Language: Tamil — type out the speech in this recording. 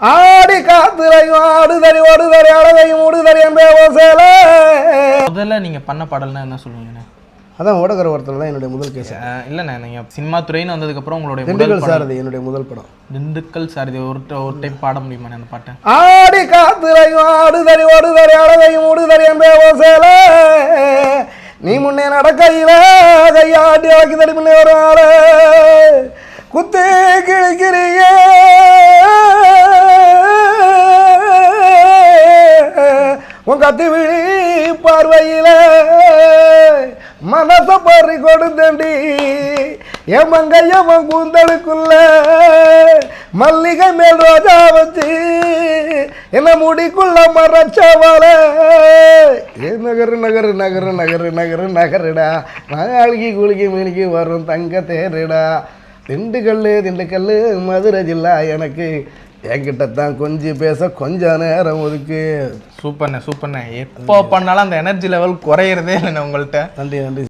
ஆடி காத்துரையும் ஆடுதறி ஓடுதறி அழகையும் மூடுதறி என்பே ஓசேல. முதல்ல நீங்கள் பண்ண பாடல்னா என்ன சொல்லுவீங்கண்ணே? அதான் ஓடகர ஒருத்தர் தான் என்னுடைய முதல் கேஸ். இல்லைண்ணே, நீங்கள் சினிமா துறைன்னு வந்ததுக்கப்புறம் உங்களுடைய திண்டுக்கல் சாரதி என்னுடைய முதல் படம். திண்டுக்கல் சாரதி ஒரு டைம் பாட முடியுமா அந்த பாட்டை? ஆடி காத்துரையும் ஆடுதறி ஓடுதறி அழகையும் மூடுதறி என்பே ஓசேல. நீ முன்னே நடக்கையில கையாட்டி வைக்குதடி முன்னே ஒரு ஆள குத்து கிழிக்கிறிய உன் கத்தி விழி பார்வையில மனச பறி கொடுத்தண்டி என் மங்கையவன் கூந்தலுக்குள்ள மல்லிகை மேல் ரோஜா வச்சு என்ன முடிக்குள்ள மறைச்சவள நகரு நகரு நகரு நகரு நகரு நகருடா நாளைக்கு குளிக்கி மீனிக்கு வரும் தங்க தேருடா திண்டுக்கல் மதுரை ஜில்லா எனக்கு என்கிட்ட தான் கொஞ்சம் பேச கொஞ்சம் நேரம் ஒதுக்கு. சூப்பர்ண்ணே. எப்போ பண்ணாலும் அந்த எனர்ஜி லெவல் குறையிறதே இல்லைண்ணே உங்கள்கிட்ட. நன்றி.